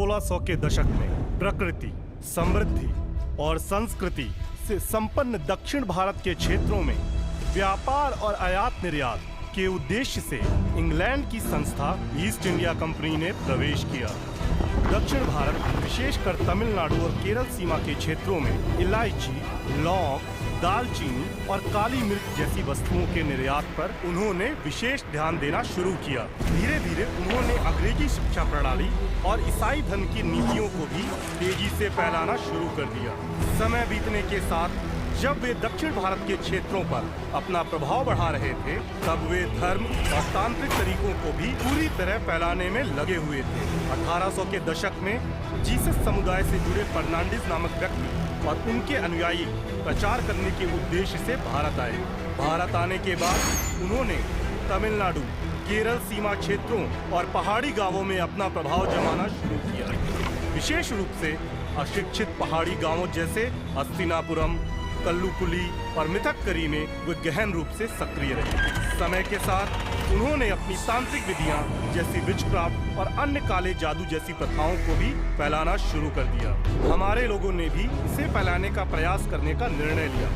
1600 के दशक में प्रकृति, समृद्धि और संस्कृति से संपन्न दक्षिण भारत के क्षेत्रों में व्यापार और आयात निर्यात के उद्देश्य से इंग्लैंड की संस्था ईस्ट इंडिया कंपनी ने प्रवेश किया। दक्षिण भारत, विशेषकर तमिलनाडु और केरल सीमा के क्षेत्रों में इलायची, लौंग, दालचीनी और काली मिर्च जैसी वस्तुओं के निर्यात पर उन्होंने विशेष ध्यान देना शुरू किया। धीरे धीरे उन्होंने अंग्रेजी शिक्षा प्रणाली और ईसाई धर्म की नीतियों को भी तेजी से फैलाना शुरू कर दिया। समय बीतने के साथ जब वे दक्षिण भारत के क्षेत्रों पर अपना प्रभाव बढ़ा रहे थे, तब वे धर्म और तांत्रिक तरीकों को भी पूरी तरह फैलाने में लगे हुए थे। 1800 के दशक में जीसस समुदाय से जुड़े फर्नांडिस नामक व्यक्ति और उनके अनुयायी प्रचार करने के उद्देश्य से भारत आए। भारत आने के बाद उन्होंने तमिलनाडु, केरल सीमा क्षेत्रों और पहाड़ी गांवों में अपना प्रभाव जमाना शुरू किया। विशेष रूप से अशिक्षित पहाड़ी गांवों जैसे हस्तिनापुरम, कल्लुकुली और मिथक्करी में वे गहन रूप से सक्रिय रहे। समय के साथ उन्होंने अपनी तांत्रिक विधियां जैसी विचक्राफ्ट और अन्य काले जादू जैसी प्रथाओं को भी फैलाना शुरू कर दिया। हमारे लोगों ने भी इसे फैलाने का प्रयास करने का निर्णय लिया।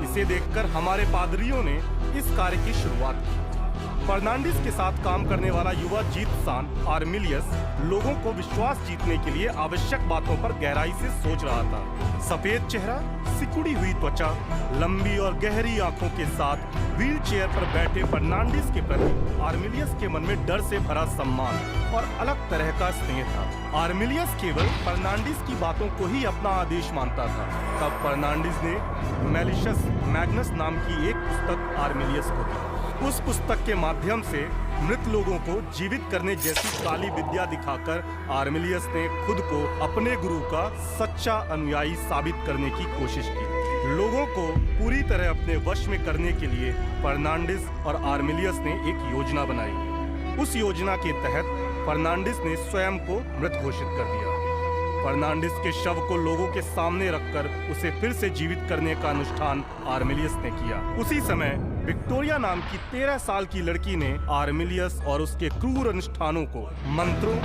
इसे देखकर हमारे पादरियों ने इस कार्य की शुरुआत की। फर्नांडिस के साथ काम करने वाला युवा जीतसान आर्मिलियस लोगों को विश्वास जीतने के लिए आवश्यक बातों पर गहराई से सोच रहा था। सफेद चेहरा, सिकुड़ी हुई त्वचा, लंबी और गहरी आंखों के साथ व्हील चेयर पर बैठे फर्नांडिस के प्रति आर्मिलियस के मन में डर से भरा सम्मान और अलग तरह का स्नेह था। आर्मिलियस केवल फर्नांडिस की बातों को ही अपना आदेश मानता था। तब फर्नांडिस ने मेलिशस मैग्नस नाम की एक पुस्तक आर्मिलियस को दी। उस पुस्तक के माध्यम से मृत लोगों को जीवित करने जैसी काली विद्या दिखाकर आर्मिलियस ने खुद को अपने गुरु का सच्चा अनुयायी साबित करने की कोशिश की। लोगों को पूरी तरह अपने वश में करने के लिए फर्नांडिस और आर्मिलियस ने एक योजना बनाई। उस योजना के तहत फर्नांडिस ने स्वयं को मृत घोषित कर दिया। फर्नांडिस के शव को लोगों के सामने रखकर उसे फिर से जीवित करने का अनुष्ठान आर्मिलियस ने किया। उसी समय विक्टोरिया नाम की 13 साल की लड़की ने आर्मिलियस और उसके क्रूर अनुष्ठानों को, मंत्रों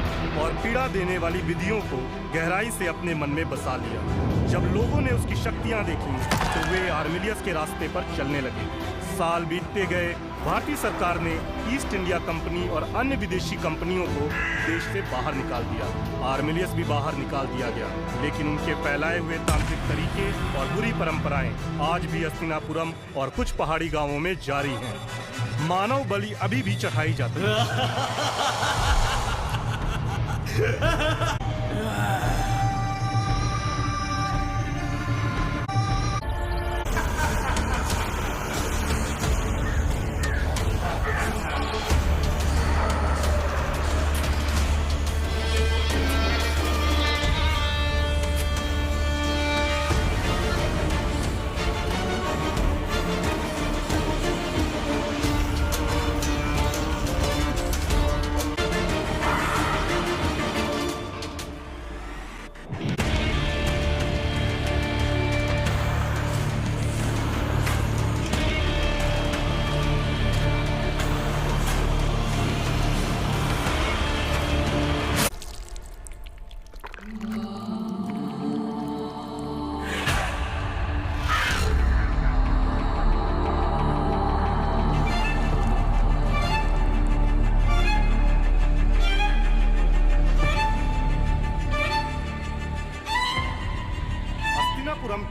और पीड़ा देने वाली विधियों को गहराई से अपने मन में बसा लिया। जब लोगों ने उसकी शक्तियां देखी तो वे आर्मिलियस के रास्ते पर चलने लगे। साल बीतते गए। भारतीय सरकार ने ईस्ट इंडिया कंपनी और अन्य विदेशी कंपनियों को देश से बाहर निकाल दिया। आर्मिलियस भी बाहर निकाल दिया गया, लेकिन उनके फैलाए हुए तांत्रिक तरीके और बुरी परंपराएं आज भी हस्तिनापुरम और कुछ पहाड़ी गांवों में जारी हैं। मानव बलि अभी भी चढ़ाई जाती है।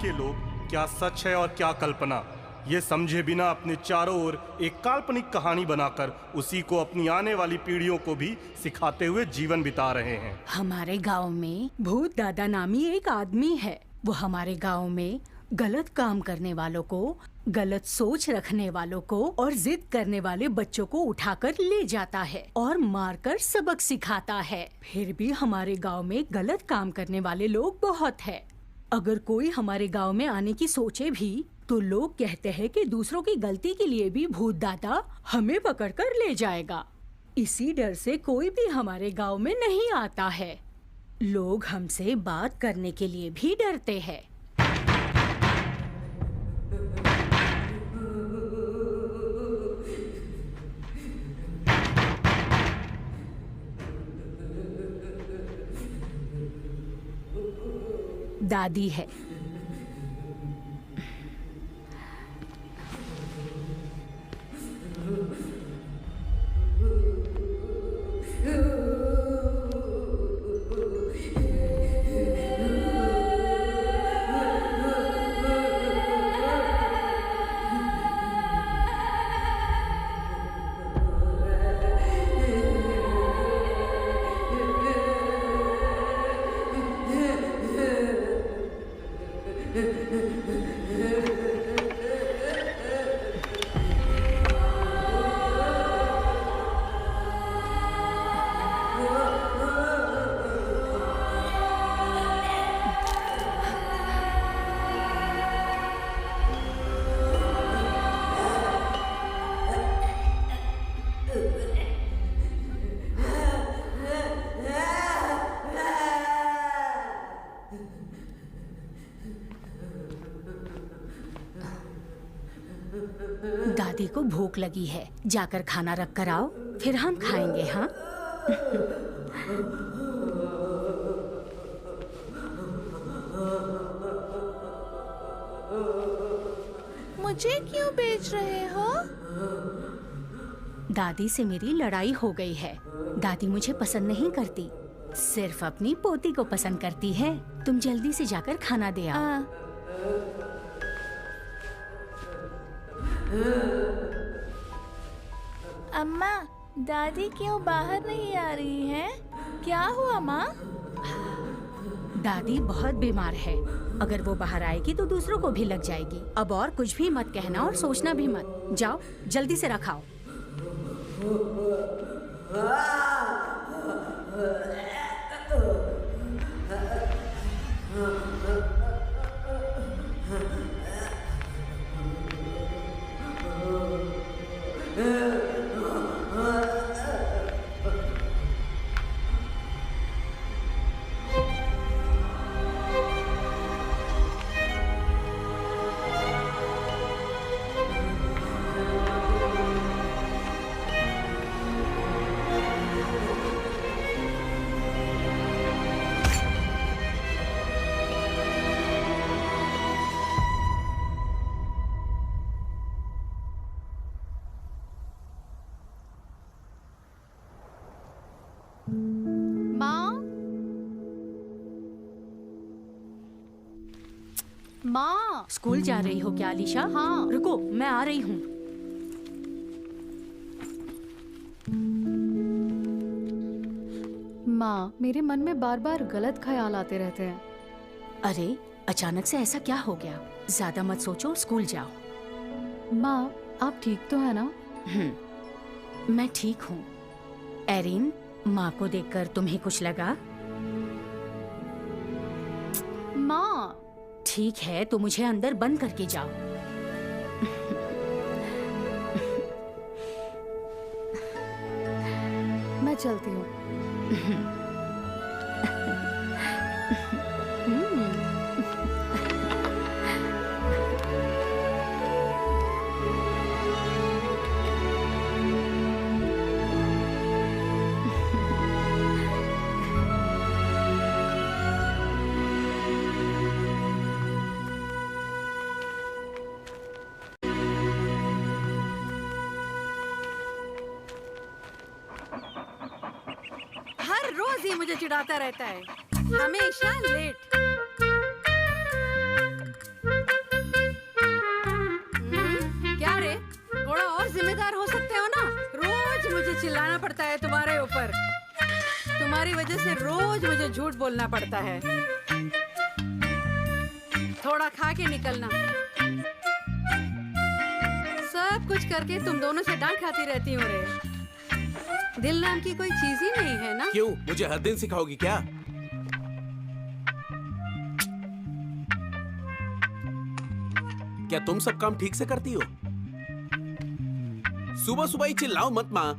के लोग क्या सच है और क्या कल्पना, ये समझे बिना अपने चारों ओर एक काल्पनिक कहानी बनाकर उसी को अपनी आने वाली पीढ़ियों को भी सिखाते हुए जीवन बिता रहे हैं। हमारे गांव में भूत दादा नामी एक आदमी है। वो हमारे गांव में गलत काम करने वालों को, गलत सोच रखने वालों को और जिद करने वाले बच्चों को उठाकर ले जाता है और मारकर सबक सिखाता है। फिर भी हमारे गांव में गलत काम करने वाले लोग बहुत है। अगर कोई हमारे गांव में आने की सोचे भी तो लोग कहते हैं कि दूसरों की गलती के लिए भी भूत दादा हमें पकड़कर ले जाएगा। इसी डर से कोई भी हमारे गांव में नहीं आता है। लोग हमसे बात करने के लिए भी डरते हैं। दादी है। दादी को भूख लगी है, जाकर खाना रख कर आओ, फिर हम खाएंगे। हाँ, मुझे क्यों बेच रहे हो? दादी से मेरी लड़ाई हो गई है। दादी मुझे पसंद नहीं करती, सिर्फ अपनी पोती को पसंद करती है। तुम जल्दी से जाकर खाना दे आओ। अम्मा, दादी क्यों बाहर नहीं आ रही है? क्या हुआ माँ? दादी बहुत बीमार है, अगर वो बाहर आएगी तो दूसरों को भी लग जाएगी। अब और कुछ भी मत कहना और सोचना भी मत। जाओ जल्दी से रखाओ। माँ, स्कूल जा रही हो क्या अलीशा? हाँ। रुको, मैं आ रही हूँ। माँ, मेरे मन में बार बार गलत ख्याल आते रहते हैं। अरे अचानक से ऐसा क्या हो गया? ज्यादा मत सोचो, स्कूल जाओ। माँ, आप ठीक तो है ना? मैं ठीक हूँ। एरिन, माँ को देखकर तुम्हें कुछ लगा? माँ, ठीक है, तो मुझे अंदर बंद करके जाओ। मैं चलती हूँ। हर रोज ही मुझे चिढ़ाता रहता है, हमेशा लेट। क्या रे, थोड़ा और जिम्मेदार हो सकते हो ना? रोज मुझे चिल्लाना पड़ता है तुम्हारे ऊपर। तुम्हारी वजह से रोज मुझे झूठ बोलना पड़ता है। थोड़ा खा के निकलना। सब कुछ करके तुम दोनों से डांट खाती रहती हो रे। दिल नाम की कोई चीज ही नहीं है ना? क्यों, मुझे हर दिन सिखाओगी क्या? क्या तुम सब काम ठीक से करती हो? सुबह सुबह ही चिल्लाओ मत माँ।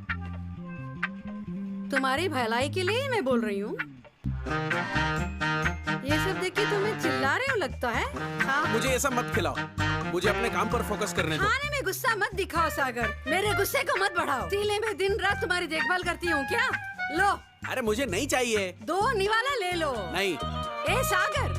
तुम्हारी भलाई के लिए ही मैं बोल रही हूँ। ये सब देख के तुम्हें चिल्ला रहे हो लगता है। हाँ। मुझे ऐसा मत खिलाओ, मुझे अपने काम पर फोकस करने दो। खाने में गुस्सा मत दिखाओ सागर, मेरे गुस्से को मत बढ़ाओ। तीले में दिन रात तुम्हारी देखभाल करती हूँ क्या? लो। अरे मुझे नहीं चाहिए। 2 निवाला ले लो। नहीं। ए सागर,